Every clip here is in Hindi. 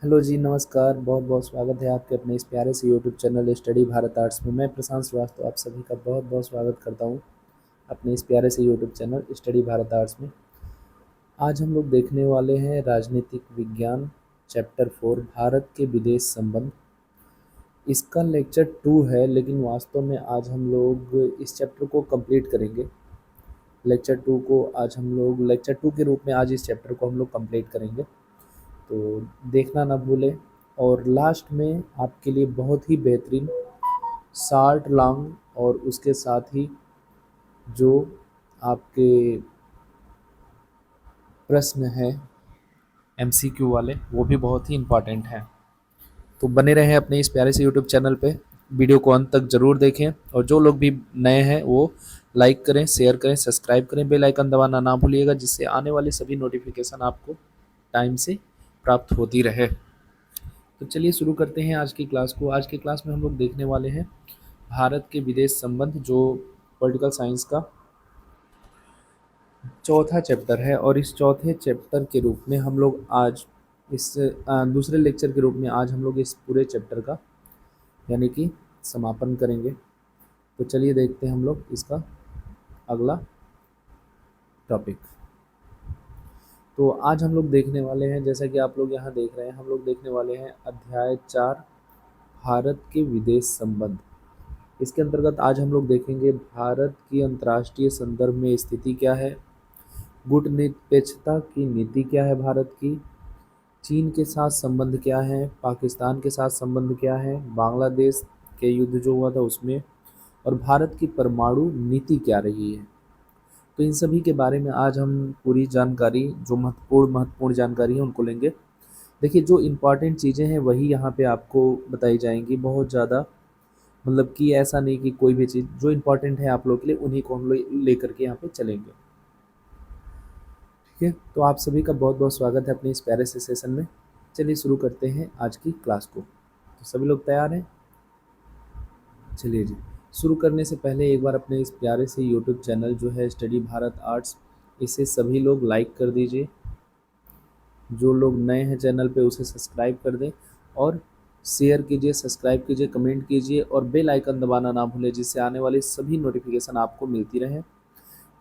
हेलो जी, नमस्कार। बहुत बहुत स्वागत है आपके अपने इस प्यारे से YouTube channel study Bharat arts में। मैं प्रशांत श्रीवास्तव आप सभी का बहुत बहुत स्वागत करता हूँ अपने इस प्यारे से YouTube channel study Bharat arts में। आज हम लोग देखने वाले हैं राजनीतिक विज्ञान चैप्टर 4 भारत के विदेश संबंध। इसका लेक्चर 2 है, लेकिन वास्तव में आज हम लोग इस चैप्टर को कंप्लीट करेंगे। लेक्चर 2 के रूप में आज इस चैप्टर को हम लोग कंप्लीट करेंगे, तो देखना ना भूलें। और लास्ट में आपके लिए बहुत ही बेहतरीन शार्ट लॉन्ग और उसके साथ ही जो आपके प्रश्न हैं एमसीक्यू वाले, वो भी बहुत ही इम्पॉर्टेंट हैं। तो बने रहें अपने इस प्यारे से यूट्यूब चैनल पे, वीडियो को अंत तक ज़रूर देखें। और जो लोग भी नए हैं वो लाइक करें, शेयर करें, सब्सक्राइब करें, बेल आइकन दबाना ना भूलिएगा, जिससे आने वाली सभी नोटिफिकेशन आपको टाइम से प्राप्त होती रहे। तो चलिए शुरू करते हैं आज की क्लास को। आज की क्लास में हम लोग देखने वाले हैं भारत के विदेश संबंध, जो पॉलिटिकल साइंस का चौथा चैप्टर है। और इस चौथे चैप्टर के रूप में हम लोग आज दूसरे लेक्चर के रूप में आज हम लोग इस पूरे चैप्टर का यानी कि समापन करेंगे। तो चलिए देखते हैं हम लोग इसका अगला टॉपिक। तो आज हम लोग देखने वाले हैं, जैसा कि आप लोग यहाँ देख रहे हैं, हम लोग देखने वाले हैं अध्याय 4 भारत के विदेश संबंध। इसके अंतर्गत आज हम लोग देखेंगे भारत की अंतर्राष्ट्रीय संदर्भ में स्थिति क्या है, गुटनिरपेक्षता की नीति क्या है भारत की, चीन के साथ संबंध क्या है, पाकिस्तान के साथ संबंध क्या है, बांग्लादेश के युद्ध जो हुआ था उसमें, और भारत की परमाणु नीति क्या रही है। तो इन सभी के बारे में आज हम पूरी जानकारी, जो महत्वपूर्ण जानकारी है उनको लेंगे। देखिए, जो इम्पोर्टेंट चीज़ें हैं वही यहाँ पे आपको बताई जाएंगी। बहुत ज़्यादा मतलब कि ऐसा नहीं कि कोई भी चीज़ जो इम्पोर्टेंट है आप लोगों के लिए उन्हीं को हम लोग लेकर के यहाँ पे चलेंगे। ठीक है, तो आप सभी का बहुत बहुत स्वागत है अपने इस प्यारे से सेशन में। चलिए शुरू करते हैं आज की क्लास को। तो सभी लोग तैयार हैं? चलिए जी, शुरू करने से पहले एक बार अपने इस प्यारे से यूट्यूब चैनल जो है स्टडी भारत आर्ट्स, इसे सभी लोग लाइक कर दीजिए। जो लोग नए हैं चैनल पे उसे सब्सक्राइब कर दें और शेयर कीजिए, सब्सक्राइब कीजिए, कमेंट कीजिए और बेल आइकन दबाना ना भूलें, जिससे आने वाली सभी नोटिफिकेशन आपको मिलती रहे।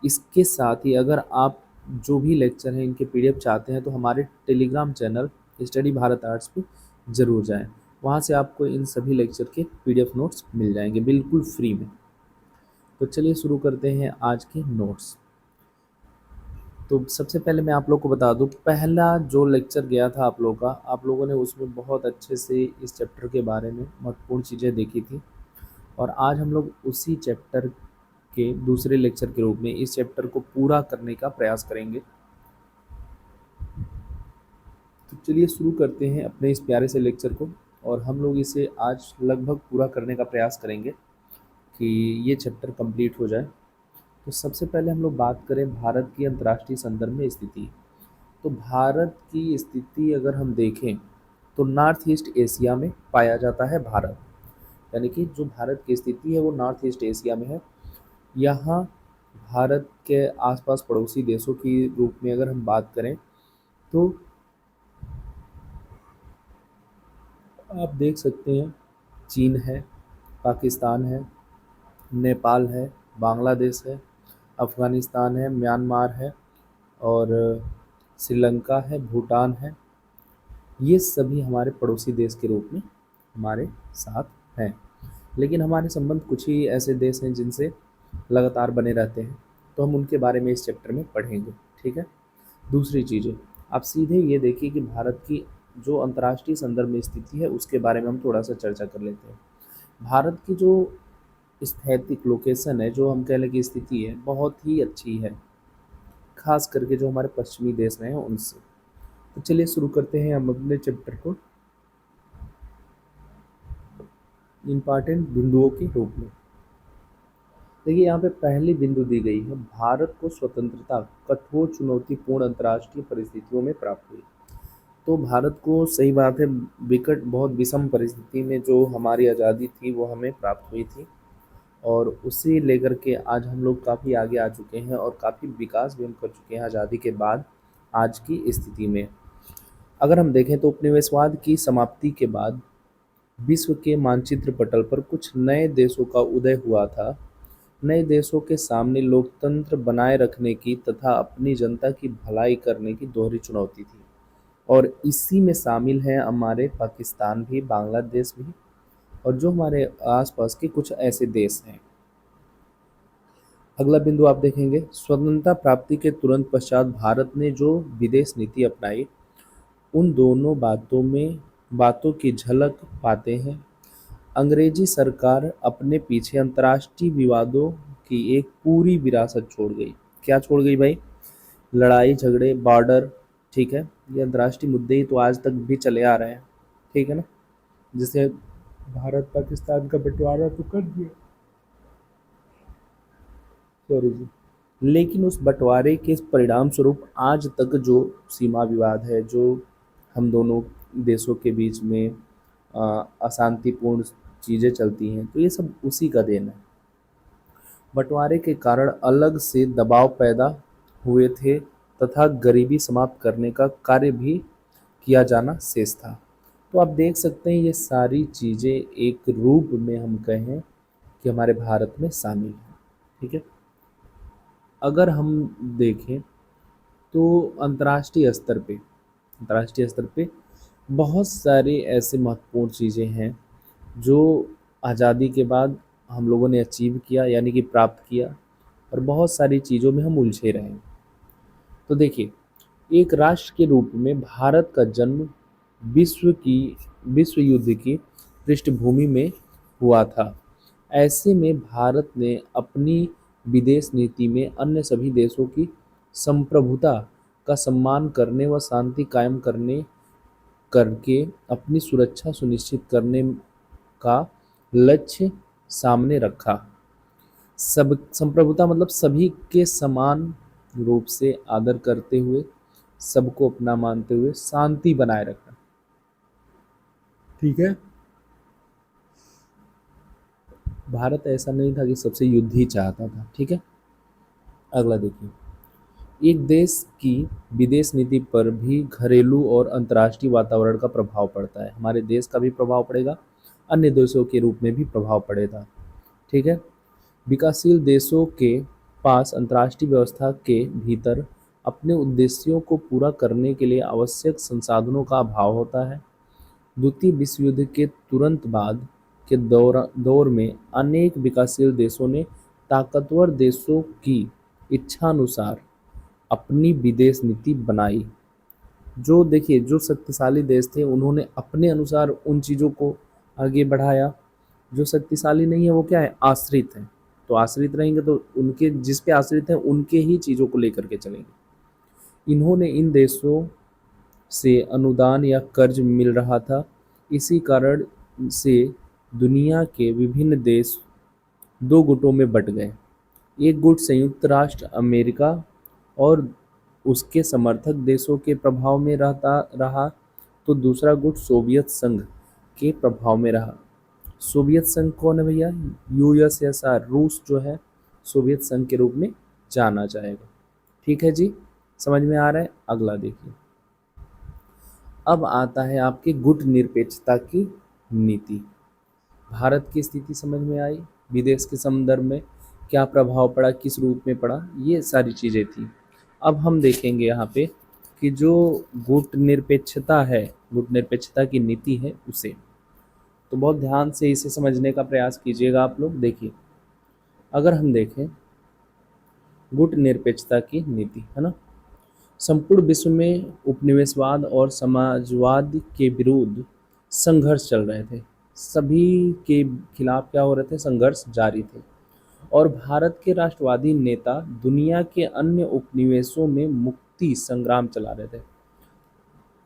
इसके साथ ही अगर आप जो भी लेक्चर हैं इनके पीडीएफ चाहते हैं तो हमारे Telegram channel study Bharat arts पे ज़रूर जाएं। वहाँ से आपको इन सभी लेक्चर के पीडीएफ नोट्स मिल जाएंगे बिल्कुल फ्री में। तो चलिए शुरू करते हैं आज के नोट्स। तो सबसे पहले मैं आप लोग को बता दूं, पहला जो लेक्चर गया था आप लोगों का, आप लोगों ने उसमें बहुत अच्छे से इस चैप्टर के बारे में महत्वपूर्ण चीज़ें देखी थी। और आज हम लोग उसी चैप्टर के दूसरे लेक्चर के रूप में इस चैप्टर को पूरा करने का प्रयास करेंगे। तो चलिए शुरू करते हैं अपने इस प्यारे से लेक्चर को, और हम लोग इसे आज लगभग पूरा करने का प्रयास करेंगे कि ये चैप्टर कंप्लीट हो जाए। तो सबसे पहले हम लोग बात करें भारत की अंतर्राष्ट्रीय संदर्भ में स्थिति। तो भारत की स्थिति अगर हम देखें तो नॉर्थ ईस्ट एशिया में पाया जाता है भारत, यानी कि जो भारत की स्थिति है वो नॉर्थ ईस्ट एशिया में है। यहाँ भारत के आसपास पड़ोसी देशों की रूप में अगर हम बात करें तो आप देख सकते हैं चीन है, पाकिस्तान है, नेपाल है, बांग्लादेश है, अफ़गानिस्तान है, म्यांमार है और श्रीलंका है, भूटान है। ये सभी हमारे पड़ोसी देश के रूप में हमारे साथ हैं। लेकिन हमारे संबंध कुछ ही ऐसे देश हैं जिनसे लगातार बने रहते हैं, तो हम उनके बारे में इस चैप्टर में पढ़ेंगे। ठीक है। दूसरी चीज़ें, आप सीधे ये देखिए कि भारत की जो अंतर्राष्ट्रीय संदर्भ में स्थिति है उसके बारे में हम थोड़ा सा चर्चा कर लेते हैं। भारत की जो स्थैतिक लोकेशन है, जो हम कह लें कि स्थिति है, बहुत ही अच्छी है, खास करके जो हमारे पश्चिमी देश में हैं उनसे। तो चलिए शुरू करते हैं हम अपने चैप्टर को इम्पॉर्टेंट बिंदुओं के रूप में। देखिए, यहाँ पे पहली बिंदु दी गई है, भारत को स्वतंत्रता कठोर चुनौतीपूर्ण अंतर्राष्ट्रीय परिस्थितियों में प्राप्त हुई। तो भारत को, सही बात है, विकट बहुत विषम परिस्थिति में जो हमारी आज़ादी थी वो हमें प्राप्त हुई थी, और उसे लेकर के आज हम लोग काफ़ी आगे आ चुके हैं और काफ़ी विकास भी हम कर चुके हैं आज़ादी के बाद आज की स्थिति में। अगर हम देखें तो उपनिवेशवाद की समाप्ति के बाद विश्व के मानचित्र पटल पर कुछ नए देशों का उदय हुआ था। नए देशों के सामने लोकतंत्र बनाए रखने की तथा अपनी जनता की भलाई करने की दोहरी चुनौती थी, और इसी में शामिल हैं हमारे पाकिस्तान भी, बांग्लादेश भी, और जो हमारे आसपास के कुछ ऐसे देश हैं। अगला बिंदु आप देखेंगे, स्वतंत्रता प्राप्ति के तुरंत पश्चात भारत ने जो विदेश नीति अपनाई, उन दोनों बातों की झलक पाते हैं। अंग्रेजी सरकार अपने पीछे अंतर्राष्ट्रीय विवादों की एक पूरी विरासत छोड़ गई। क्या छोड़ गई भाई? लड़ाई झगड़े, बॉर्डर, ठीक है, ये अंतर्राष्ट्रीय मुद्दे ही तो आज तक भी चले आ रहे हैं, ठीक है ना। जैसे भारत पाकिस्तान का बंटवारा तो कर दिया, सॉरी जी, लेकिन उस बंटवारे के परिणाम स्वरूप आज तक जो सीमा विवाद है, जो हम दोनों देशों के बीच में अशांतिपूर्ण चीज़ें चलती हैं, तो ये सब उसी का देन है। बंटवारे के कारण अलग से दबाव पैदा हुए थे तथा गरीबी समाप्त करने का कार्य भी किया जाना शेष था। तो आप देख सकते हैं ये सारी चीज़ें एक रूप में हम कहें कि हमारे भारत में शामिल हैं, ठीक है। अगर हम देखें तो अंतर्राष्ट्रीय स्तर पे बहुत सारे ऐसे महत्वपूर्ण चीज़ें हैं जो आज़ादी के बाद हम लोगों ने अचीव किया, यानी कि प्राप्त किया, और बहुत सारी चीज़ों में हम उलझे रहे। तो देखिए, एक राष्ट्र के रूप में भारत का जन्म विश्व की विश्व युद्ध की पृष्ठभूमि में हुआ था। ऐसे में भारत ने अपनी विदेश नीति में अन्य सभी देशों की संप्रभुता का सम्मान करने व शांति कायम करने करके अपनी सुरक्षा सुनिश्चित करने का लक्ष्य सामने रखा। सब संप्रभुता मतलब सभी के समान रूप से आदर करते हुए, सबको अपना मानते हुए शांति बनाए रखना, ठीक है। भारत ऐसा नहीं था कि सबसे युद्ध ही चाहता था, ठीक है। अगला देखिए, एक देश की विदेश नीति पर भी घरेलू और अंतर्राष्ट्रीय वातावरण का प्रभाव पड़ता है। हमारे देश का भी प्रभाव पड़ेगा, अन्य देशों के रूप में भी प्रभाव पड़ेगा, ठीक है। विकासशील देशों के पास अंतर्राष्ट्रीय व्यवस्था के भीतर अपने उद्देश्यों को पूरा करने के लिए आवश्यक संसाधनों का अभाव होता है। द्वितीय विश्व युद्ध के तुरंत बाद के दौर में अनेक विकासशील देशों ने ताकतवर देशों की इच्छानुसार अपनी विदेश नीति बनाई। जो देखिए, जो शक्तिशाली देश थे उन्होंने अपने अनुसार उन चीज़ों को आगे बढ़ाया। जो शक्तिशाली नहीं है वो क्या है? आश्रित है। तो आश्रित रहेंगे तो उनके जिस पे आश्रित हैं उनके ही चीज़ों को लेकर के चलेंगे। इन्होंने इन देशों से अनुदान या कर्ज मिल रहा था। इसी कारण से दुनिया के विभिन्न देश दो गुटों में बँट गए। एक गुट संयुक्त राष्ट्र अमेरिका और उसके समर्थक देशों के प्रभाव में रहता रहा, तो दूसरा गुट सोवियत संघ के प्रभाव में रहा। सोवियत संघ कौन है भैया? यूएसएसआर, रूस जो है सोवियत संघ के रूप में जाना जाएगा, ठीक है जी, समझ में आ रहा है। अगला देखिए, अब आता है आपकी गुट निरपेक्षता की नीति। भारत की स्थिति समझ में आई, विदेश के संदर्भ में क्या प्रभाव पड़ा, किस रूप में पड़ा, ये सारी चीज़ें थी। अब हम देखेंगे यहाँ पे कि जो गुट निरपेक्षता है, गुट निरपेक्षता की नीति है उसे, तो बहुत ध्यान से इसे समझने का प्रयास कीजिएगा आप लोग। देखिए, अगर हम देखें गुट निरपेक्षता की नीति, है ना, संपूर्ण विश्व में उपनिवेशवाद और समाजवाद के विरुद्ध संघर्ष चल रहे थे। सभी के खिलाफ क्या हो रहे थे? संघर्ष जारी थे। और भारत के राष्ट्रवादी नेता दुनिया के अन्य उपनिवेशों में मुक्ति संग्राम चला रहे थे।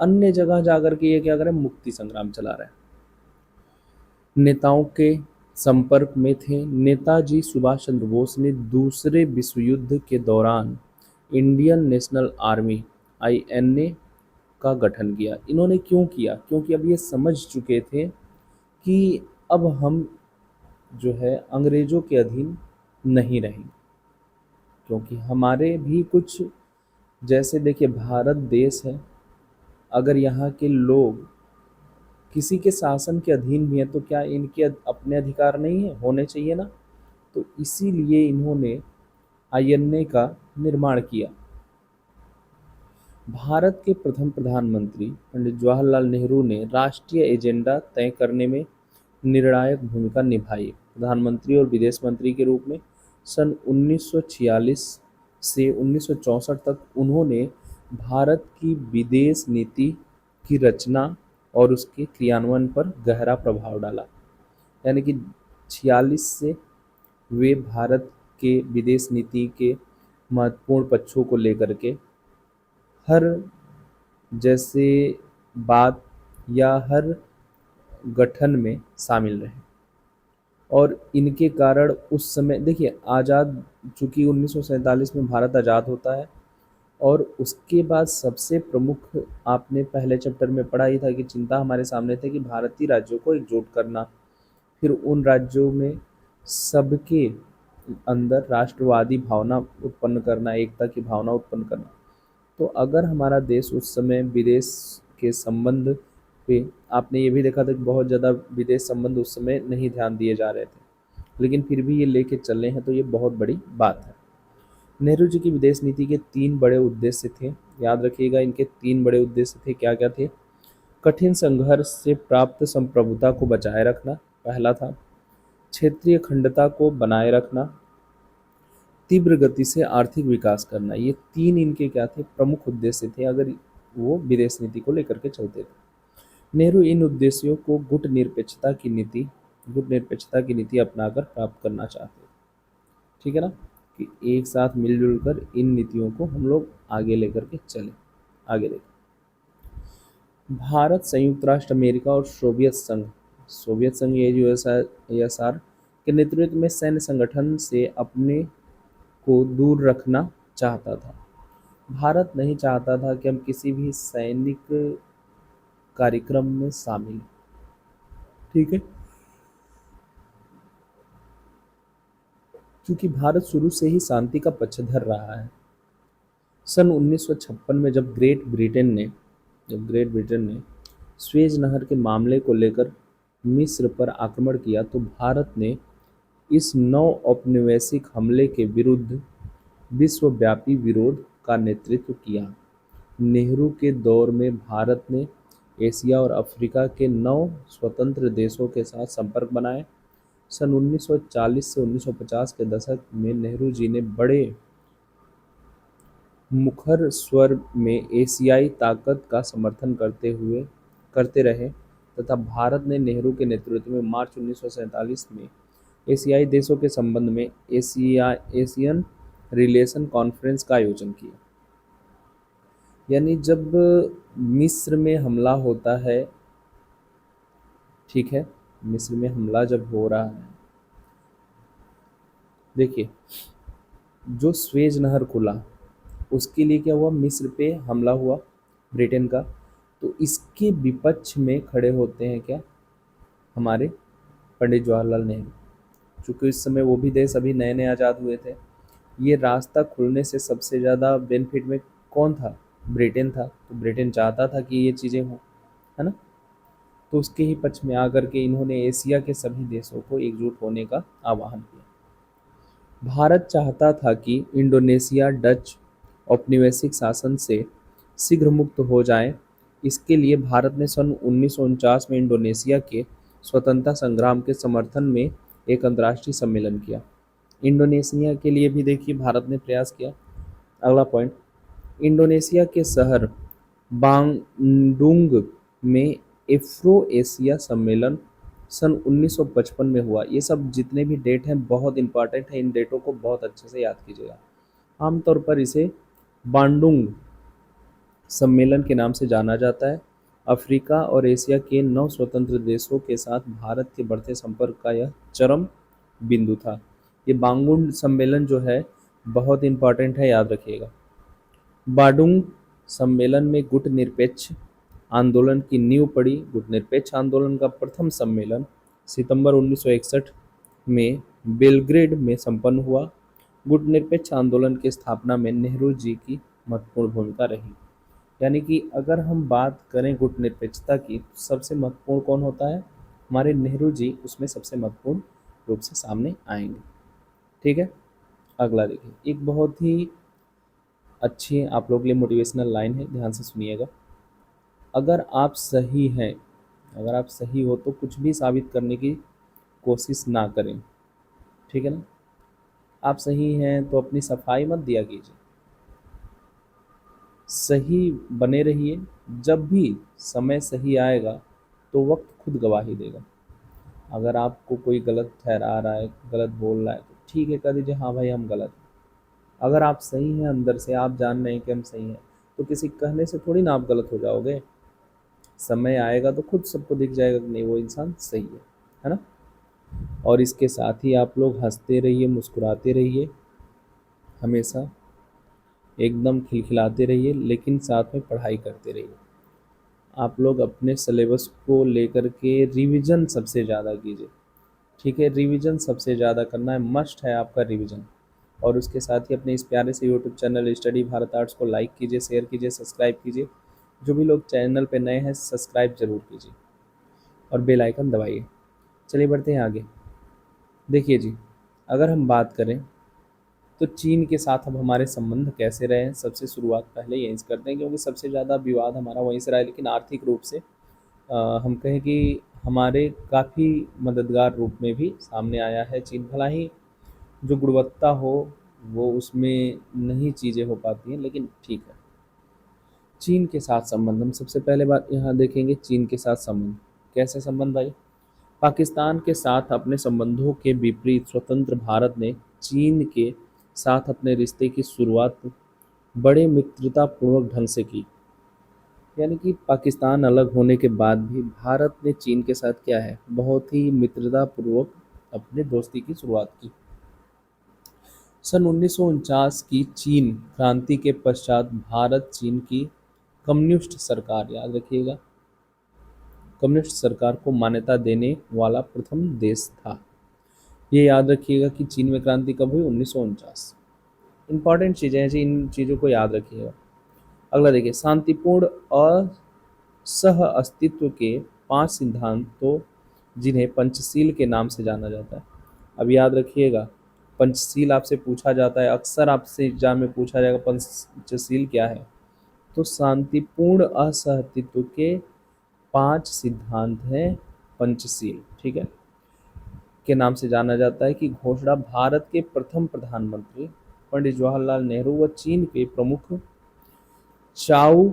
अन्य जगह जाकर के ये क्या कर रहे हैं? मुक्ति संग्राम चला रहे हैं। नेताओं के संपर्क में थे। नेताजी सुभाष चंद्र बोस ने दूसरे विश्व युद्ध के दौरान इंडियन नेशनल आर्मी (INA) का गठन किया। इन्होंने क्यों किया? क्योंकि अब ये समझ चुके थे कि अब हम जो है अंग्रेज़ों के अधीन नहीं रहेंगे, क्योंकि हमारे भी कुछ, जैसे देखिए भारत देश है, अगर यहाँ के लोग किसी के शासन के अधीन भी हैं तो क्या इनके अपने अधिकार नहीं है, होने चाहिए ना। तो इसीलिए इन्होंने आईएनए का निर्माण किया। भारत के प्रथम प्रधानमंत्री पंडित जवाहरलाल नेहरू ने राष्ट्रीय एजेंडा तय करने में निर्णायक भूमिका निभाई। प्रधानमंत्री और विदेश मंत्री के रूप में सन 1946 से 1964 तक उन्होंने भारत की विदेश नीति की रचना और उसके क्रियान्वयन पर गहरा प्रभाव डाला। यानी कि 46 से वे भारत के विदेश नीति के महत्वपूर्ण पक्षों को लेकर के हर जैसे बात या हर गठन में शामिल रहे। और इनके कारण उस समय देखिए आज़ाद, चूँकि 1947 में भारत आज़ाद होता है और उसके बाद सबसे प्रमुख, आपने पहले चैप्टर में पढ़ा ही था कि चिंता हमारे सामने थे कि भारतीय राज्यों को एकजुट करना, फिर उन राज्यों में सबके अंदर राष्ट्रवादी भावना उत्पन्न करना, एकता की भावना उत्पन्न करना। तो अगर हमारा देश उस समय विदेश के संबंध पे, आपने ये भी देखा था कि बहुत ज़्यादा विदेश संबंध उस समय नहीं ध्यान दिए जा रहे थे, लेकिन फिर भी ये लेके चल रहे हैं, तो ये बहुत बड़ी बात है। नेहरू जी की विदेश नीति के 3 बड़े उद्देश्य थे, याद रखिएगा इनके 3 बड़े उद्देश्य थे। क्या क्या थे? कठिन संघर्ष से प्राप्त संप्रभुता को बचाए रखना पहला था, क्षेत्रीय अखंडता को बनाए रखना, तीव्र गति से आर्थिक विकास करना। ये 3 इनके क्या थे? प्रमुख उद्देश्य थे अगर वो विदेश नीति को लेकर के चलते थे। नेहरू इन उद्देश्यों को गुट निरपेक्षता की नीति अपनाकर प्राप्त करना चाहते थे। ठीक है ना, कि एक साथ मिलजुल कर इन नीतियों को हम लोग आगे लेकर के चले। आगे लेकर भारत, संयुक्त राष्ट्र अमेरिका और सोवियत संघ ये यूएसआर के नेतृत्व में सैन्य संगठन से अपने को दूर रखना चाहता था। भारत नहीं चाहता था कि हम किसी भी सैनिक कार्यक्रम में शामिल। ठीक है, क्योंकि भारत शुरू से ही शांति का पक्षधर रहा है। सन 1956 में जब ग्रेट ब्रिटेन ने स्वेज नहर के मामले को लेकर मिस्र पर आक्रमण किया तो भारत ने इस नौ औपनिवेशिक हमले के विरुद्ध विश्वव्यापी विरोध का नेतृत्व किया। नेहरू के दौर में भारत ने एशिया और अफ्रीका के 9 स्वतंत्र देशों के साथ संपर्क बनाए। सन 1940 से 1950 के दशक में नेहरू जी ने बड़े मुखर स्वर में एशियाई ताकत का समर्थन करते रहे तथा भारत ने नेहरू के नेतृत्व में मार्च 1947 में एशियाई देशों के संबंध में एशियन रिलेशन कॉन्फ्रेंस का आयोजन किया। यानी जब मिस्र में हमला होता है, ठीक है, मिस्र में हमला जब हो रहा है, देखिए जो स्वेज नहर खुला उसके लिए क्या हुआ, मिस्र पे हमला हुआ ब्रिटेन का, तो इसके विपक्ष में खड़े होते हैं क्या, हमारे पंडित जवाहरलाल नेहरू। चूँकि इस समय वो भी देश अभी नए नए आज़ाद हुए थे, ये रास्ता खुलने से सबसे ज़्यादा बेनिफिट में कौन था, ब्रिटेन था। तो ब्रिटेन चाहता था कि ये चीज़ें हों, है ना। तो उसके ही पक्ष में आकर के इन्होंने एशिया के सभी देशों को एकजुट होने का आह्वान किया। भारत चाहता था कि इंडोनेशिया डच औपनिवेशिक शासन से शीघ्र मुक्त हो जाए। इसके लिए भारत ने सन 1949 में इंडोनेशिया के स्वतंत्रता संग्राम के समर्थन में एक अंतर्राष्ट्रीय सम्मेलन किया। इंडोनेशिया के लिए भी देखिए भारत ने प्रयास किया। अगला पॉइंट, इंडोनेशिया के शहर बांडुंग में एफ्रो एशिया सम्मेलन सन 1955 में हुआ। ये सब जितने भी डेट हैं बहुत इंपॉर्टेंट है, इन डेटों को बहुत अच्छे से याद कीजिएगा। आमतौर पर इसे बांडुंग सम्मेलन के नाम से जाना जाता है। अफ्रीका और एशिया के 9 स्वतंत्र देशों के साथ भारत के बढ़ते संपर्क का यह चरम बिंदु था। ये बांगुंड सम्मेलन जो है बहुत इंपॉर्टेंट है, याद रखिएगा। बांडुंग सम्मेलन में गुट निरपेक्ष आंदोलन की नींव पड़ी। गुट निरपेक्ष आंदोलन का प्रथम सम्मेलन सितंबर 1961 में बेलग्रेड में संपन्न हुआ। गुट निरपेक्ष आंदोलन की स्थापना में नेहरू जी की महत्वपूर्ण भूमिका रही। यानी कि अगर हम बात करें गुटनिरपेक्षता की तो सबसे महत्वपूर्ण कौन होता है, हमारे नेहरू जी उसमें सबसे महत्वपूर्ण रूप से सामने आएंगे। ठीक है, अगला देखिए, एक बहुत ही अच्छी आप लोग के लिए मोटिवेशनल लाइन है, ध्यान से सुनिएगा। अगर आप सही हैं, अगर आप सही हो तो कुछ भी साबित करने की कोशिश ना करें। ठीक है ना, आप सही हैं तो अपनी सफाई मत दिया कीजिए, सही बने रहिए। जब भी समय सही आएगा तो वक्त खुद गवाही देगा। अगर आपको कोई गलत ठहरा रहा है, गलत बोल रहा है, तो ठीक है, कह दीजिए हाँ भाई हम गलत हैं। अगर आप सही हैं, अंदर से आप जान रहे हैं कि हम सही हैं, तो किसी कहने से थोड़ी ना आप गलत हो जाओगे। समय आएगा तो खुद सबको दिख जाएगा कि नहीं वो इंसान सही है ना। और इसके साथ ही आप लोग हंसते रहिए, मुस्कुराते रहिए, हमेशा एकदम खिलखिलाते रहिए, लेकिन साथ में पढ़ाई करते रहिए। आप लोग अपने सिलेबस को लेकर के रिवीजन सबसे ज़्यादा कीजिए। ठीक है, रिवीजन सबसे ज़्यादा करना है, मस्ट है आपका रिवीजन। और उसके साथ ही अपने इस प्यारे से YouTube channel study Bharat arts को लाइक कीजिए, शेयर कीजिए, सब्सक्राइब कीजिए। जो भी लोग चैनल पे नए हैं सब्सक्राइब जरूर कीजिए और बेल आइकन दबाइए। चलिए बढ़ते हैं आगे। देखिए जी, अगर हम बात करें तो चीन के साथ अब हमारे संबंध कैसे रहे हैं, सबसे शुरुआत पहले यहीं से करते हैं, क्योंकि सबसे ज़्यादा विवाद हमारा वहीं से रहा है। लेकिन आर्थिक रूप से हम कहें कि हमारे काफ़ी मददगार रूप में भी सामने आया है चीन। भला ही जो गुणवत्ता हो वो उसमें नहीं चीज़ें हो पाती हैं, लेकिन ठीक है। चीन के साथ संबंध, हम सबसे पहले बात यहाँ देखेंगे, चीन के साथ संबंध कैसे संबंध भाई। पाकिस्तान के साथ अपने संबंधों के विपरीत स्वतंत्र भारत ने चीन के साथ अपने रिश्ते की शुरुआत बड़े मित्रतापूर्वक ढंग से की। यानी कि पाकिस्तान अलग होने के बाद भी भारत ने चीन के साथ क्या है, बहुत ही मित्रतापूर्वक अपने दोस्ती की शुरुआत की। सन 1949 की चीन क्रांति के पश्चात भारत चीन की कम्युनिस्ट सरकार, याद रखिएगा, कम्युनिस्ट सरकार को मान्यता देने वाला प्रथम देश था। ये याद रखिएगा कि चीन में क्रांति कब हुई, 1949। इंपॉर्टेंट चीज़ें हैं जी, इन चीज़ों को याद रखिएगा। अगला देखिए, शांतिपूर्ण और सह अस्तित्व के 5 सिद्धांतों जिन्हें पंचशील के नाम से जाना जाता है। अब याद रखिएगा, पंचशील आपसे पूछा जाता है, अक्सर आपसे एग्जाम में पूछा जाएगा पंचशील क्या है। तो शांतिपूर्ण असहअस्तित्व के 5 सिद्धांत हैं पंचशील, ठीक है, के नाम से जाना जाता है। कि घोषणा भारत के प्रथम प्रधानमंत्री पंडित जवाहरलाल नेहरू व चीन के प्रमुख चाउ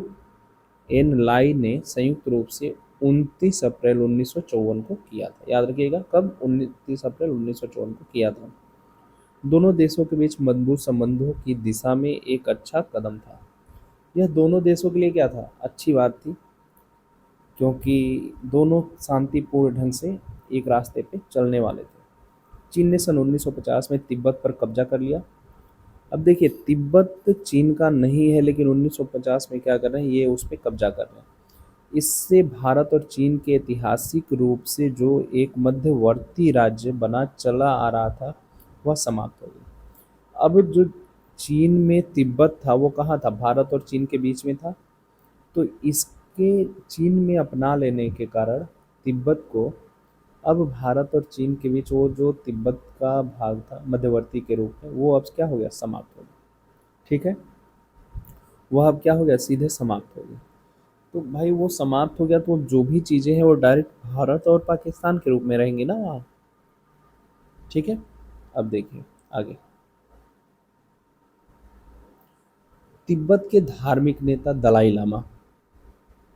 एन लाई ने संयुक्त रूप से 29 अप्रैल 1954 को किया था। याद रखिएगा, कब, 29 अप्रैल 1954 को किया था। दोनों देशों के बीच मजबूत संबंधों की दिशा में एक अच्छा कदम था। यह दोनों देशों के लिए क्या था, अच्छी बात थी, क्योंकि दोनों शांतिपूर्ण ढंग से एक रास्ते पे चलने वाले थे। चीन ने सन 1950 में तिब्बत पर कब्जा कर लिया। अब देखिए, तिब्बत चीन का नहीं है, लेकिन 1950 में क्या कर रहे हैं, ये उस पर कब्जा कर रहे हैं। इससे भारत और चीन के ऐतिहासिक रूप से जो एक मध्यवर्ती राज्य बना चला आ रहा था वह समाप्त हो गया। अब जो चीन में तिब्बत था वो कहाँ था, भारत और चीन के बीच में था। तो इसके चीन में अपना लेने के कारण तिब्बत को अब भारत और चीन के बीच वो जो तिब्बत का भाग था मध्यवर्ती के रूप में, वो अब क्या हो गया, समाप्त हो गया। ठीक है, वह अब क्या हो गया, सीधे समाप्त हो गया। तो भाई वो समाप्त हो गया तो जो भी चीज़ें हैं वो डायरेक्ट भारत और पाकिस्तान के रूप में रहेंगी ना वहाँ। ठीक है, अब देखिए आगे। तिब्बत के धार्मिक नेता दलाई लामा,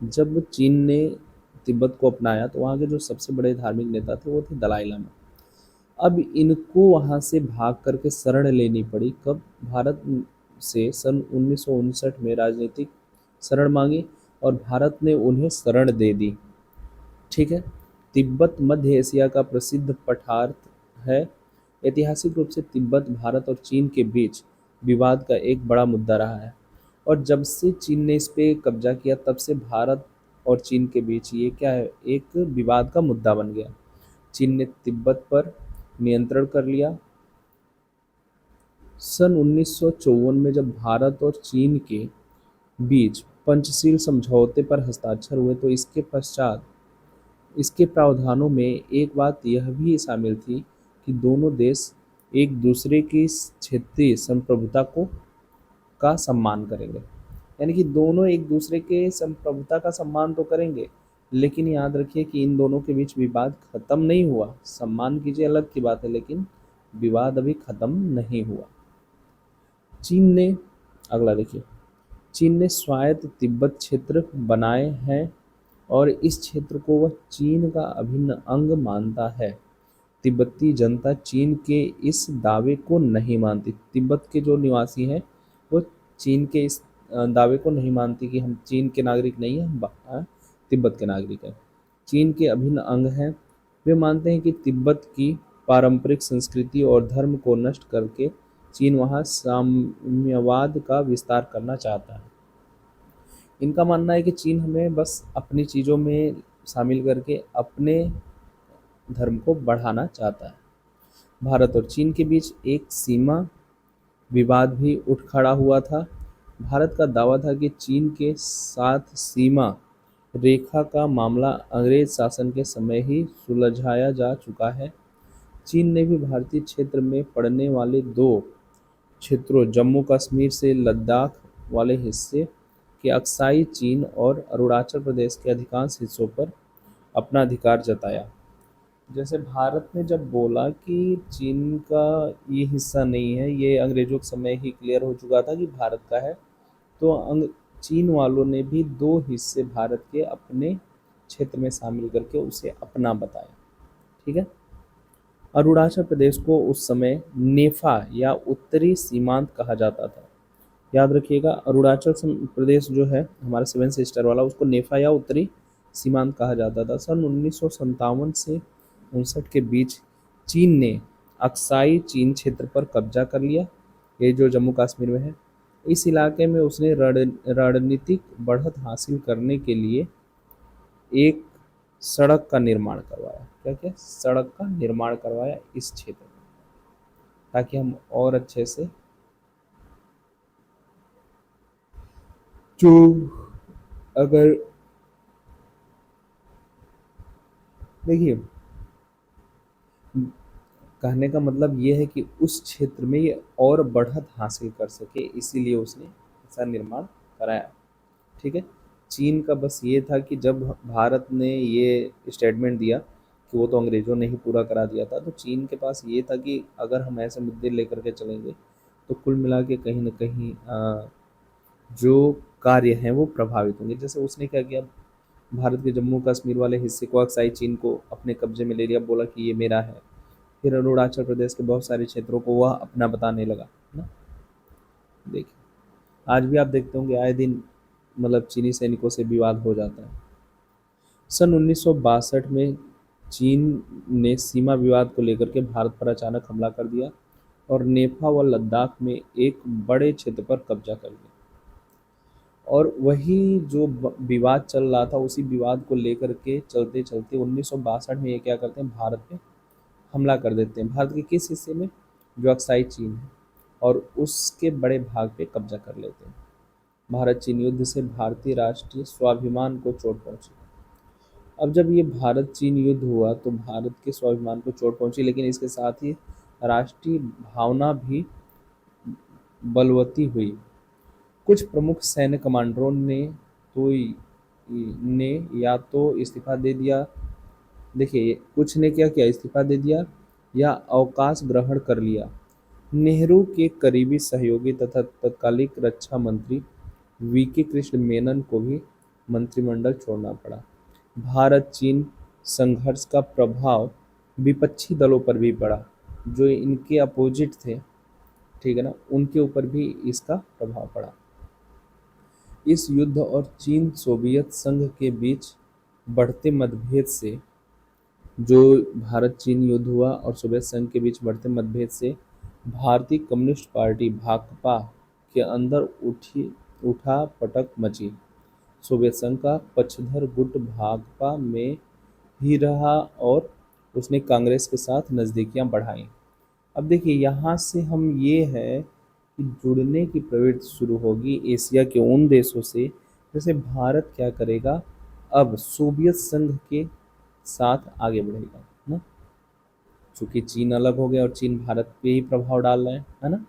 जब चीन ने तिब्बत को अपनाया तो वहाँ के जो सबसे बड़े धार्मिक नेता थे वो थे दलाई लामा। अब इनको वहाँ से भाग करके शरण लेनी पड़ी, कब, भारत से सन 1959 में राजनीतिक शरण मांगी और भारत ने उन्हें शरण दे दी। ठीक है, तिब्बत मध्य एशिया का प्रसिद्ध पठार है। ऐतिहासिक रूप से तिब्बत भारत और चीन के बीच विवाद का एक बड़ा मुद्दा रहा है, और जब से चीन ने इस पे कब्जा किया तब से भारत और चीन के बीच ये क्या है, एक विवाद का मुद्दा बन गया। चीन ने तिब्बत पर नियंत्रण कर लिया। सन 1954 में जब भारत और चीन के बीच पंचशील समझौते पर हस्ताक्षर हुए, तो इसके पश्चात इसके प्रावधानों में एक बात यह भी शामिल थी कि दोनों देश एक दूसरे की क्षेत्रीय संप्रभुता को का सम्मान करेंगे। यानी कि दोनों एक दूसरे के संप्रभुता का सम्मान तो करेंगे, लेकिन याद रखिए कि इन दोनों के बीच विवाद खत्म नहीं हुआ। सम्मान कीजिए अलग की बात है, लेकिन विवाद अभी खत्म नहीं हुआ। चीन ने अगला देखिए, चीन ने स्वायत्त तिब्बत क्षेत्र बनाए हैं और इस क्षेत्र को वह चीन का अभिन्न अंग मानता है। तिब्बती जनता चीन के इस दावे को नहीं मानती। तिब्बत के जो निवासी हैं वो चीन के इस दावे को नहीं मानती कि हम चीन के नागरिक नहीं हैं, हम तिब्बत के नागरिक हैं। चीन के अभिन्न अंग हैं। वे मानते हैं कि तिब्बत की पारंपरिक संस्कृति और धर्म को नष्ट करके चीन वहाँ साम्यवाद का विस्तार करना चाहता है। इनका मानना है कि चीन हमें बस अपनी चीज़ों में शामिल करके अपने धर्म को बढ़ाना चाहता है। भारत और चीन के बीच एक सीमा विवाद भी उठ खड़ा हुआ था। भारत का दावा था कि चीन के साथ सीमा रेखा का मामला अंग्रेज शासन के समय ही सुलझाया जा चुका है। चीन ने भी भारतीय क्षेत्र में पड़ने वाले दो क्षेत्रों जम्मू कश्मीर से लद्दाख वाले हिस्से के अक्साई चीन और अरुणाचल प्रदेश के अधिकांश हिस्सों पर अपना अधिकार जताया। जैसे भारत ने जब बोला कि चीन का ये हिस्सा नहीं है, ये अंग्रेजों के समय ही क्लियर हो चुका था कि भारत का है, तो चीन वालों ने भी दो हिस्से भारत के अपने क्षेत्र में शामिल करके उसे अपना बताया। ठीक है। अरुणाचल प्रदेश को उस समय नेफा या उत्तरी सीमांत कहा जाता था। याद रखिएगा, अरुणाचल प्रदेश जो है हमारा 7 सिस्टर वाला, उसको नेफा या उत्तरी सीमांत कहा जाता था। सन 1957 से 59 के बीच चीन ने अक्साई चीन क्षेत्र पर कब्जा कर लिया, ये जो जम्मू कश्मीर में है। इस इलाके में उसने रणनीतिक बढ़त हासिल करने के लिए एक सड़क का निर्माण करवाया। क्या क्या सड़क का निर्माण करवाया इस क्षेत्र में, ताकि हम और अच्छे से जो अगर देखिए, कहने का मतलब ये है कि उस क्षेत्र में ये और बढ़त हासिल कर सके, इसीलिए उसने ऐसा निर्माण कराया। ठीक है। चीन का बस ये था कि जब भारत ने ये स्टेटमेंट दिया कि वो तो अंग्रेज़ों ने ही पूरा करा दिया था, तो चीन के पास ये था कि अगर हम ऐसे मुद्दे लेकर के चलेंगे तो कुल मिला के कहीं ना कहीं जो कार्य हैं वो प्रभावित होंगे। जैसे उसने क्या किया, भारत के जम्मू कश्मीर वाले हिस्से को अक्साई चीन को अपने कब्जे में ले लिया, बोला कि ये मेरा है। फिर अरुणाचल प्रदेश के बहुत सारे क्षेत्रों को वह अपना बताने लगा ना। देखिए, आज भी आप देखते होंगे आए दिन मतलब चीनी सैनिकों से विवाद हो जाता है। सन 1962 में चीन ने सीमा विवाद को लेकर के भारत पर अचानक हमला कर दिया और नेफा व लद्दाख में एक बड़े क्षेत्र पर कब्जा कर लिया। और वही जो विवाद चल रहा था, उसी विवाद को लेकर के चलते चलते 1962 में ये क्या करते हैं, भारत पे हमला कर देते हैं। भारत के किस हिस्से में, जो अक्साई चीन है, और उसके बड़े भाग पे कब्जा कर लेते हैं। भारत चीन युद्ध से भारतीय राष्ट्रीय स्वाभिमान को चोट पहुंची। अब जब ये भारत चीन युद्ध हुआ तो भारत के स्वाभिमान को चोट पहुंची, लेकिन इसके साथ ही राष्ट्रीय भावना भी बलवती हुई। कुछ प्रमुख सैन्य कमांडरों तो ने या तो इस्तीफा दे दिया, देखिए कुछ ने क्या किया, इस्तीफा दे दिया या अवकाश ग्रहण कर लिया। नेहरू के करीबी सहयोगी तथा तत्कालीन रक्षा मंत्री वीके कृष्ण मेनन को भी मंत्रिमंडल छोड़ना पड़ा। भारत चीन संघर्ष का प्रभाव विपक्षी दलों पर भी पड़ा, जो इनके अपोजिट थे, ठीक है ना, उनके ऊपर भी इसका प्रभाव पड़ा। इस युद्ध और चीन सोवियत संघ के बीच बढ़ते मतभेद से, जो भारत चीन युद्ध हुआ और सोवियत संघ के बीच बढ़ते मतभेद से भारतीय कम्युनिस्ट पार्टी भाकपा के अंदर उठा पटक मची। सोवियत संघ का पक्षधर गुट भाकपा में ही रहा और उसने कांग्रेस के साथ नज़दीकियां बढ़ाई। अब देखिए, यहाँ से हम ये है कि जुड़ने की प्रवृत्ति शुरू होगी एशिया के उन देशों से जैसे भारत क्या करेगा, अब सोवियत संघ के साथ आगे बढ़ेगा, है ना। चूंकि चीन अलग हो गया और चीन भारत पे ही प्रभाव डाल रहा है ना।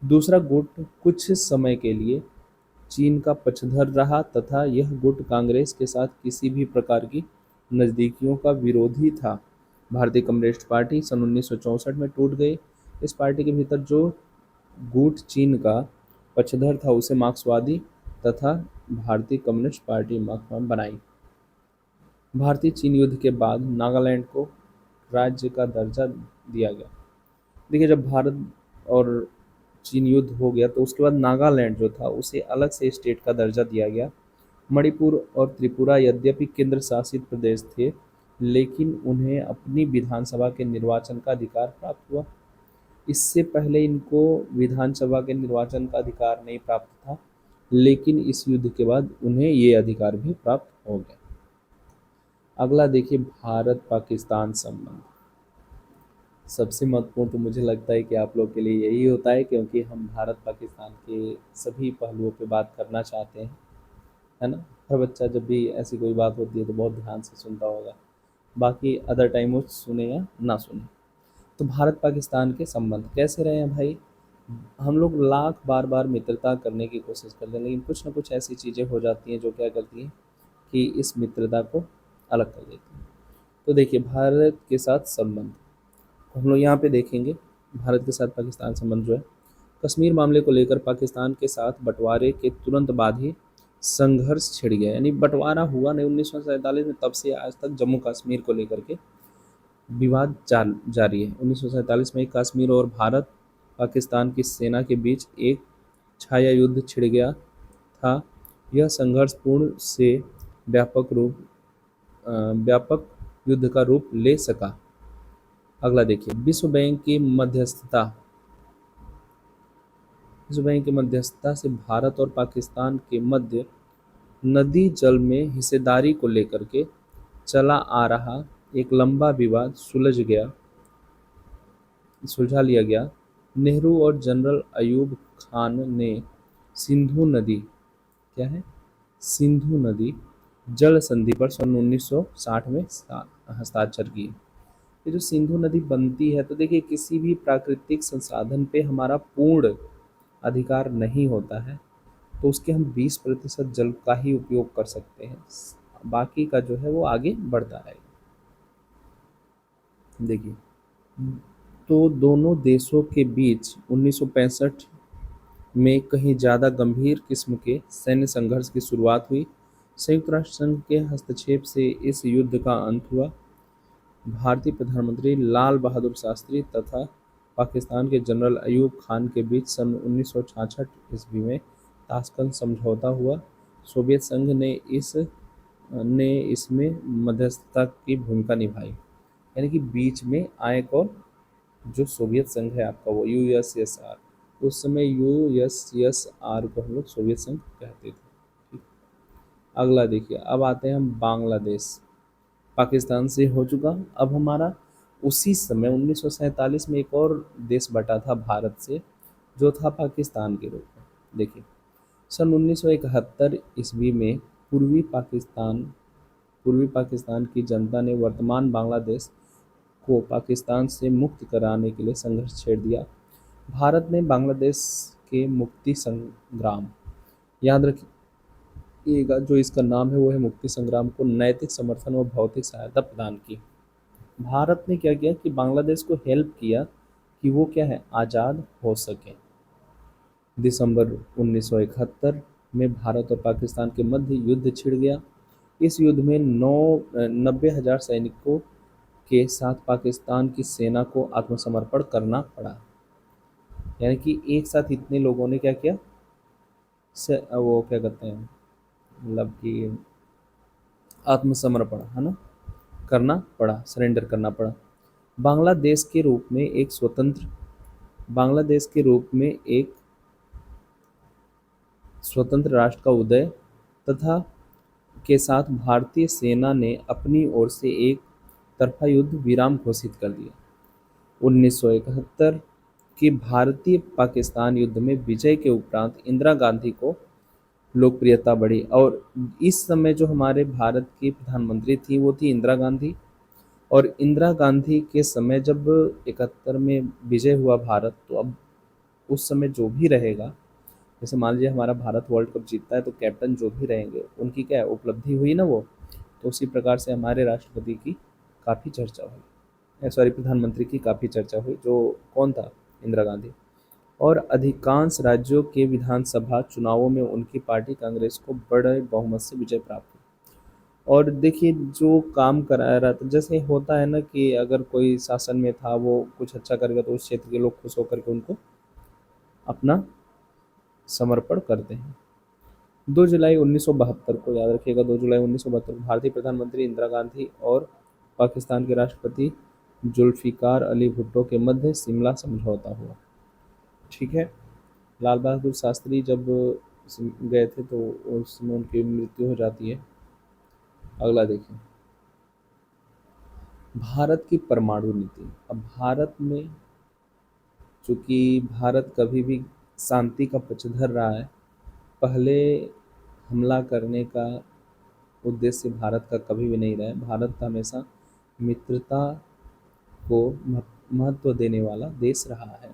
दूसरा गुट कुछ समय के लिए चीन का पक्षधर रहा तथा यह गुट कांग्रेस के साथ किसी भी प्रकार की नज़दीकियों का विरोधी था। भारतीय कम्युनिस्ट पार्टी सन 1964 में टूट गई। इस पार्टी के भीतर जो गुट चीन का पक्षधर था उसे मार्क्सवादी तथा भारतीय कम्युनिस्ट पार्टी मार्क्सवाद बनाई। भारतीय चीन युद्ध के बाद नागालैंड को राज्य का दर्जा दिया गया। देखिए, जब भारत और चीन युद्ध हो गया तो उसके बाद नागालैंड जो था उसे अलग से स्टेट का दर्जा दिया गया। मणिपुर और त्रिपुरा यद्यपि केंद्र शासित प्रदेश थे, लेकिन उन्हें अपनी विधानसभा के निर्वाचन का अधिकार प्राप्त हुआ। इससे पहले इनको विधानसभा के निर्वाचन का अधिकार नहीं प्राप्त था, लेकिन इस युद्ध के बाद उन्हें ये अधिकार भी प्राप्त हो गया। अगला देखिए, भारत पाकिस्तान संबंध। सबसे महत्वपूर्ण तो मुझे लगता है कि आप लोग के लिए यही होता है, क्योंकि हम भारत पाकिस्तान के सभी पहलुओं पे बात करना चाहते हैं, है ना। हर बच्चा जब भी ऐसी कोई बात होती है तो बहुत ध्यान से सुनता होगा, बाकी अदर टाइम वो सुने या ना सुने। तो भारत पाकिस्तान के संबंध कैसे रहे हैं भाई। हम लोग लाख बार बार मित्रता करने की कोशिश करते हैं, लेकिन कुछ ना कुछ ऐसी चीज़ें हो जाती हैं जो क्या करती हैं कि इस मित्रता को अलग कर देती हैं। तो देखिए, भारत के साथ संबंध हम लोग यहाँ पे देखेंगे। भारत के साथ पाकिस्तान संबंध जो है, कश्मीर मामले को लेकर पाकिस्तान के साथ बंटवारे के तुरंत बाद ही संघर्ष छिड़ गया। यानी बंटवारा हुआ नहीं 1947 में, तब से आज तक जम्मू कश्मीर को लेकर के विवाद जारी है। 1947 में कश्मीर और भारत पाकिस्तान की सेना के बीच एक छाया युद्ध छिड़ गया था। यह संघर्ष पूर्ण से व्यापक युद्ध का रूप ले सका। अगला देखिए, विश्व बैंक की मध्यस्थता से भारत और पाकिस्तान के मध्य नदी जल में हिस्सेदारी को लेकर के चला आ रहा एक लंबा विवाद सुलझा लिया गया। नेहरू और जनरल अयूब खान ने सिंधु नदी क्या है सिंधु नदी जल संधि पर सन 1960 में हस्ताक्षर किए। ये जो सिंधु नदी बनती है, तो देखिए किसी भी प्राकृतिक संसाधन पे हमारा पूर्ण अधिकार नहीं होता है, तो उसके हम 20% जल का ही उपयोग कर सकते हैं, बाकी का जो है वो आगे बढ़ता रहेगा। देखिए, तो दोनों देशों के बीच 1965 में कहीं ज़्यादा गंभीर किस्म के सैन्य संघर्ष की शुरुआत हुई। संयुक्त राष्ट्र संघ के हस्तक्षेप से इस युद्ध का अंत हुआ। भारतीय प्रधानमंत्री लाल बहादुर शास्त्री तथा पाकिस्तान के जनरल अयूब खान के बीच सन 1966 ईस्वी में ताशकंद समझौता हुआ। सोवियत संघ ने इसमें मध्यस्थता की भूमिका निभाई। यानी कि बीच में आए कौन, जो सोवियत संघ है आपका, वो यूएसएसआर। उस समय यूएसएसआर को हम लोग सोवियत संघ कहते थे। ठीक। अगला देखिए, अब आते हैं हम बांग्लादेश। पाकिस्तान से हो चुका। अब हमारा उसी समय 1947 में एक और देश बटा था भारत से, जो था पाकिस्तान के रूप में। देखिए, सन 1971 ईस्वी में पूर्वी पाकिस्तान की जनता ने वर्तमान बांग्लादेश को पाकिस्तान से मुक्त कराने के लिए संघर्ष छेड़ दिया। भारत ने बांग्लादेश के मुक्ति संग्राम, याद रखिएगा जो इसका नाम है वो है मुक्ति संग्राम, को नैतिक समर्थन और भौतिक सहायता प्रदान की। भारत ने क्या किया कि बांग्लादेश को हेल्प किया कि वो क्या है, आज़ाद हो सके। दिसंबर 1971 में भारत और पाकिस्तान के मध्य युद्ध छिड़ गया। इस युद्ध में 90,000 सैनिकों के साथ पाकिस्तान की सेना को आत्मसमर्पण करना पड़ा। यानी कि एक साथ इतने लोगों ने क्या किया, वो क्या कहते हैं, मतलब कि आत्मसमर्पण, है ना, करना पड़ा, सरेंडर करना पड़ा। बांग्लादेश के रूप में एक स्वतंत्र राष्ट्र का उदय तथा के साथ भारतीय सेना ने अपनी ओर से एक तरफा युद्ध विराम घोषित कर दिया। 1971 के भारतीय पाकिस्तान युद्ध में विजय के उपरांत इंदिरा गांधी को लोकप्रियता बढ़ी। और इस समय जो हमारे भारत की प्रधानमंत्री थी वो थी इंदिरा गांधी। और इंदिरा गांधी के समय जब 71 में विजय हुआ भारत, तो अब उस समय जो भी रहेगा, जैसे मान लीजिए हमारा भारत वर्ल्ड कप जीतता है तो कैप्टन जो भी रहेंगे उनकी क्या है, उपलब्धि हुई ना वो। तो उसी प्रकार से हमारे राष्ट्रपति की काफ़ी चर्चा हुई, सॉरी प्रधानमंत्री की काफ़ी चर्चा हुई, जो कौन था, इंदिरा गांधी। और अधिकांश राज्यों के विधानसभा चुनावों में उनकी पार्टी कांग्रेस को बड़े बहुमत से विजय प्राप्त हुई। और देखिए जो काम करा रहा था, जैसे होता है ना कि अगर कोई शासन में था वो कुछ अच्छा करेगा तो उस क्षेत्र के लोग खुश होकर के उनको अपना समर्पण करते हैं। 2 जुलाई 1972 को याद रखिएगा, 2 जुलाई 1972 को भारतीय प्रधानमंत्री इंदिरा गांधी और पाकिस्तान के राष्ट्रपति जुल्फिकार अली भुट्टो के मध्य शिमला समझौता हुआ। ठीक है। लाल बहादुर शास्त्री जब गए थे तो उस समय उनकी मृत्यु हो जाती है। अगला देखिए, भारत की परमाणु नीति। अब भारत में, चूंकि भारत कभी भी शांति का पक्षधर रहा है, पहले हमला करने का उद्देश्य भारत का कभी भी नहीं रहा है। भारत का हमेशा मित्रता को महत्व देने वाला देश रहा है।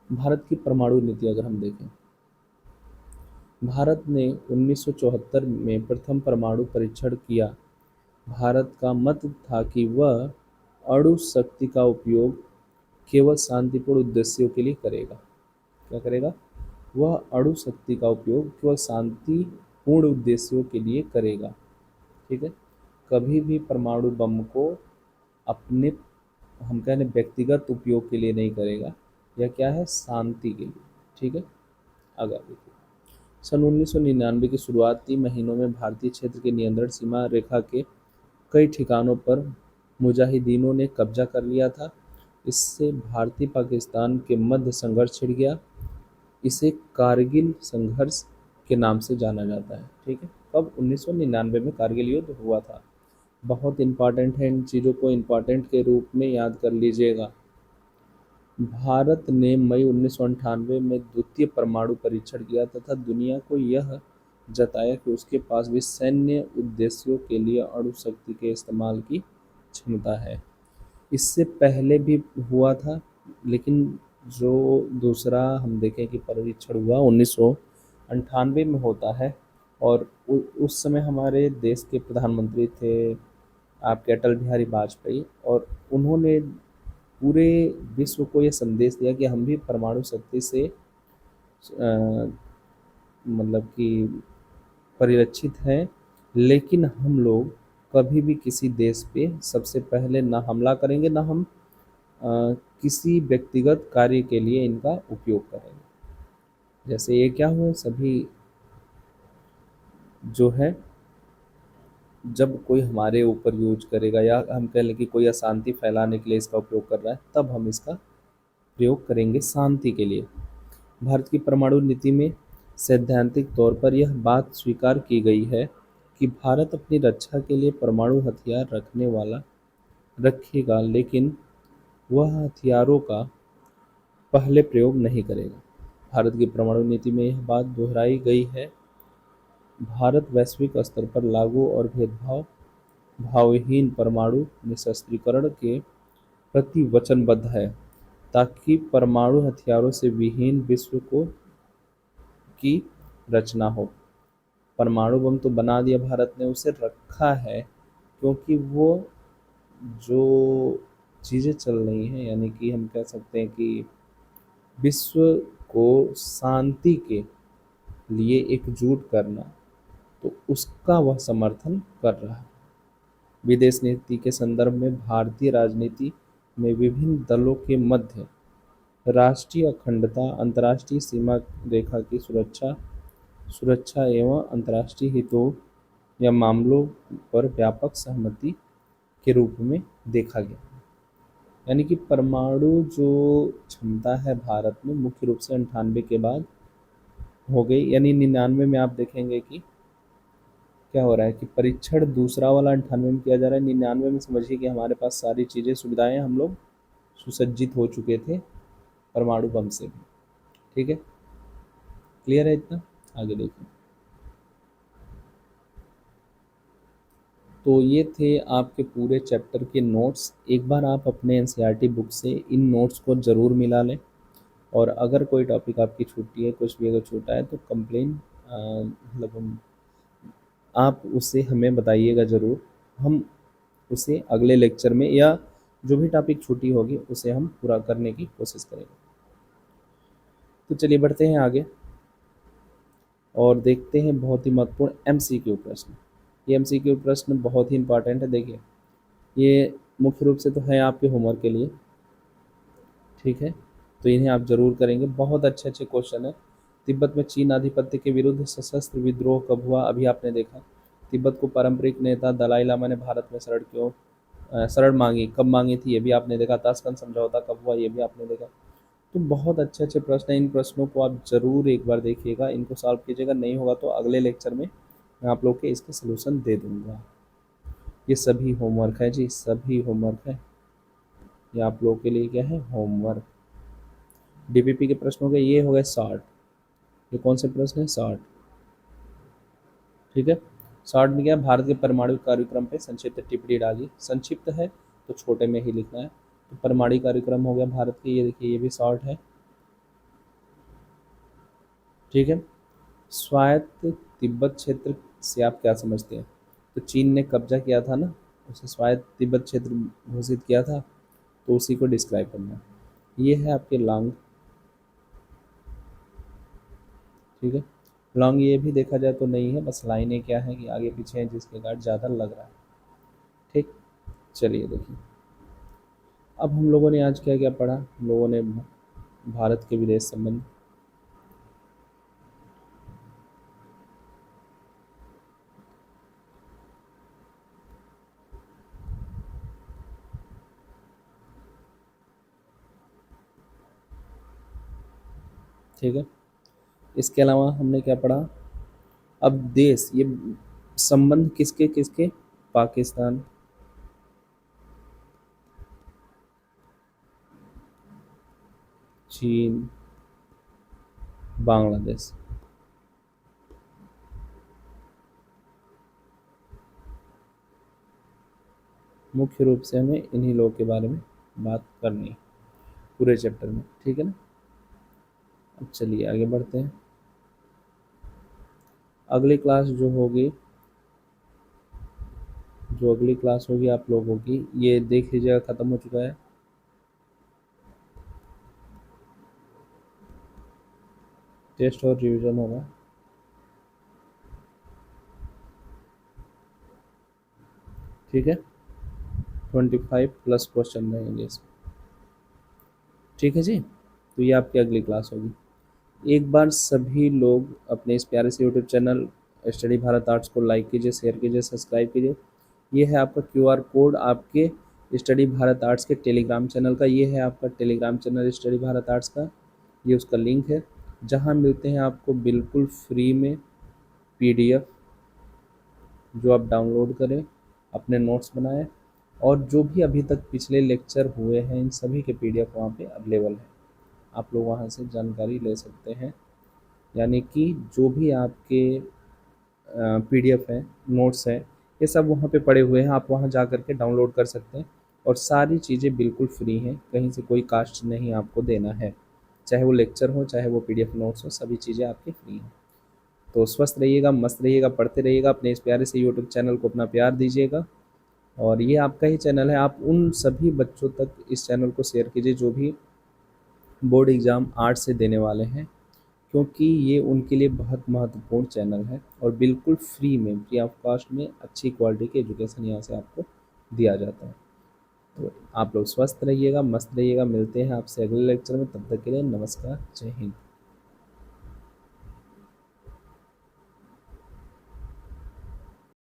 भारत की परमाणु नीति अगर हम देखें, भारत ने 1974 में प्रथम परमाणु परीक्षण किया। भारत का मत था कि वह अणु शक्ति का उपयोग केवल शांतिपूर्ण उद्देश्यों के लिए करेगा। क्या करेगा? वह अणु शक्ति का उपयोग केवल शांतिपूर्ण उद्देश्यों के लिए करेगा। ठीक है। कभी भी परमाणु बम को अपने, हम कह रहे व्यक्तिगत उपयोग के लिए नहीं करेगा। यह क्या है? शांति के लिए। ठीक है। आगे देखिए, सन 1999 की शुरुआती महीनों में भारतीय क्षेत्र के नियंत्रण सीमा रेखा के कई ठिकानों पर मुजाहिदीनों ने कब्जा कर लिया था। इससे भारतीय पाकिस्तान के मध्य संघर्ष छिड़ गया। इसे कारगिल संघर्ष के नाम से जाना जाता है। ठीक है। कब? 1999 में कारगिल युद्ध हुआ था। बहुत इंपॉर्टेंट है, इन चीज़ों को इंपॉर्टेंट के रूप में याद कर लीजिएगा। भारत ने मई 1998 में द्वितीय परमाणु परीक्षण किया तथा दुनिया को यह जताया कि उसके पास भी सैन्य उद्देश्यों के लिए अणु शक्ति के इस्तेमाल की क्षमता है। इससे पहले भी हुआ था, लेकिन जो दूसरा हम देखें कि परीक्षण हुआ 1998 में होता है। और उस समय हमारे देश के प्रधानमंत्री थे आपके अटल बिहारी वाजपेयी, और उन्होंने पूरे विश्व को ये संदेश दिया कि हम भी परमाणु शक्ति से मतलब कि परिरक्षित हैं, लेकिन हम लोग कभी भी किसी देश पे सबसे पहले ना हमला करेंगे, ना हम किसी व्यक्तिगत कार्य के लिए इनका उपयोग करेंगे। जैसे ये क्या हुआ, सभी जो है, जब कोई हमारे ऊपर यूज करेगा या हम कह लें कि कोई अशांति फैलाने के लिए इसका उपयोग कर रहा है, तब हम इसका प्रयोग करेंगे शांति के लिए। भारत की परमाणु नीति में सैद्धांतिक तौर पर यह बात स्वीकार की गई है कि भारत अपनी रक्षा के लिए परमाणु हथियार रखेगा, लेकिन वह हथियारों का पहले प्रयोग नहीं करेगा। भारत की परमाणु नीति में यह बात दोहराई गई है, भारत वैश्विक स्तर पर लागू और भावहीन परमाणु निरस्त्रीकरण के प्रति वचनबद्ध है, ताकि परमाणु हथियारों से विहीन विश्व की रचना हो। परमाणु बम तो बना दिया भारत ने, उसे रखा है क्योंकि वो जो चीज़ें चल रही हैं, यानी कि हम कह सकते हैं कि विश्व को शांति के लिए एकजुट करना, तो उसका वह समर्थन कर रहा है। विदेश नीति के संदर्भ में भारतीय राजनीति में विभिन्न दलों के मध्य राष्ट्रीय अखंडता, अंतर्राष्ट्रीय सीमा रेखा की सुरक्षा सुरक्षा एवं अंतर्राष्ट्रीय हितों या मामलों पर व्यापक सहमति के रूप में देखा गया। यानी कि परमाणु जो क्षमता है भारत में, मुख्य रूप से 98 के बाद हो गई। यानी 99 में आप देखेंगे कि क्या हो रहा है कि परीक्षण दूसरा वाला 98 में किया जा रहा है। 99 में समझिए कि हमारे पास सारी चीज़ें, सुविधाएं, हम लोग सुसज्जित हो चुके थे परमाणु बम से भी। ठीक है, क्लियर है इतना? आगे देखिए, तो ये थे आपके पूरे चैप्टर के नोट्स। एक बार आप अपने एनसीईआरटी बुक से इन नोट्स को ज़रूर मिला लें, और अगर कोई टॉपिक आपकी छूटी है, कुछ भी अगर छूटा है, तो कंप्लेन मतलब आप उसे हमें बताइएगा ज़रूर। हम उसे अगले लेक्चर में, या जो भी टॉपिक छूटी होगी उसे हम पूरा करने की कोशिश करेंगे। तो चलिए बढ़ते हैं आगे और देखते हैं बहुत ही महत्वपूर्ण एमसीक्यू प्रश्न। ये एमसीक्यू प्रश्न बहुत ही इंपॉर्टेंट है। देखिए, ये मुख्य रूप से तो है आपके होमवर्क के लिए, ठीक है, तो इन्हें आप जरूर करेंगे। बहुत अच्छे अच्छे क्वेश्चन है। तिब्बत में चीन आधिपत्य के विरुद्ध सशस्त्र विद्रोह कब हुआ? अभी आपने देखा। तिब्बत को पारंपरिक नेता दलाई लामा ने भारत में शरण मांगी, कब मांगी थी? ये भी आपने देखा। ताशकंद समझौता कब हुआ? ये भी आपने देखा। तो बहुत अच्छे अच्छे प्रश्न हैं। इन प्रश्नों को आप जरूर एक बार देखिएगा, इनको सॉल्व कीजिएगा। नहीं होगा तो अगले लेक्चर में मैं आप लोग के इसके सलूशन दे दूंगा। ये सभी होमवर्क है जी, सभी होमवर्क है। ये आप लोग के लिए क्या है? होमवर्क। डीपीपी के प्रश्नों के ये हो गए 60। ये कौन से प्रश्न है? 60, ठीक है। 60 में क्या है? भारत के परमाणु कार्यक्रम पे संक्षिप्त टिप्पणी डाली। संक्षिप्त है तो छोटे में ही लिखना है। तो परमाणु कार्यक्रम हो गया भारत के, ये देखिए, ये भी 60 है, ठीक है। स्वायत्त तिब्बत क्षेत्र से आप क्या समझते हैं? तो चीन ने कब्जा किया था ना, उसे स्वायत्त तिब्बत क्षेत्र घोषित किया था, तो उसी को डिस्क्राइब करना है। ये है आपके लॉन्ग, ठीक है। लॉन्ग ये भी देखा जाए तो नहीं है, बस लाइनें क्या है कि आगे पीछे हैं, जिसके गार्ड ज़्यादा लग रहा है, ठीक। चलिए देखिए, अब हम लोगों ने आज क्या क्या पढ़ा? हम लोगों ने भारत के विदेश संबंध, ठीक है। इसके अलावा हमने क्या पढ़ा? अब देश, ये संबंध किसके किसके? पाकिस्तान, चीन, बांग्लादेश। मुख्य रूप से हमें इन्हीं लोगों के बारे में बात करनी है पूरे चैप्टर में, ठीक है ना। अब चलिए आगे बढ़ते हैं। अगली क्लास जो होगी, जो अगली क्लास होगी आप लोगों की, ये देख लीजिएगा, ख़त्म हो चुका है। टेस्ट और रिवीजन होगा, ठीक है। 25 प्लस क्वेश्चन रहेंगे इसमें, ठीक है जी। तो ये आपकी अगली क्लास होगी। एक बार सभी लोग अपने इस प्यारे से YouTube channel study Bharat arts को लाइक कीजिए, शेयर कीजिए, सब्सक्राइब कीजिए। ये है आपका क्यूआर कोड आपके स्टडी भारत आर्ट्स के टेलीग्राम चैनल का। ये है आपका Telegram channel study Bharat arts का, ये उसका लिंक है, जहाँ मिलते हैं आपको बिल्कुल फ्री में पीडीएफ, जो आप डाउनलोड करें, अपने नोट्स बनाएं, और जो भी अभी तक पिछले लेक्चर हुए हैं इन सभी के पीडीएफ वहाँ पे अवेलेबल है। आप लोग वहाँ से जानकारी ले सकते हैं। यानी कि जो भी आपके पीडीएफ है, नोट्स है, ये सब वहाँ पे पड़े हुए हैं, आप वहाँ जा कर के डाउनलोड कर सकते हैं। और सारी चीज़ें बिल्कुल फ्री हैं, कहीं से कोई कास्ट नहीं आपको देना है, चाहे वो लेक्चर हो, चाहे वो पीडीएफ नोट्स हो, सभी चीज़ें आपकी फ्री हैं। तो स्वस्थ रहिएगा, मस्त रहिएगा, पढ़ते रहिएगा। अपने इस प्यारे से यूट्यूब चैनल को अपना प्यार दीजिएगा, और ये आपका ही चैनल है। आप उन सभी बच्चों तक इस चैनल को शेयर कीजिए जो भी बोर्ड एग्ज़ाम आर्ट्स से देने वाले हैं, क्योंकि ये उनके लिए बहुत महत्वपूर्ण चैनल है, और बिल्कुल फ्री में, फ्री ऑफ कॉस्ट में अच्छी क्वालिटी की एजुकेशन यहाँ से आपको दिया जाता है। तो आप लोग स्वस्थ रहिएगा, मस्त रहिएगा। मिलते हैं आपसे अगले लेक्चर में, तब तक के लिए नमस्कार, जय हिंद।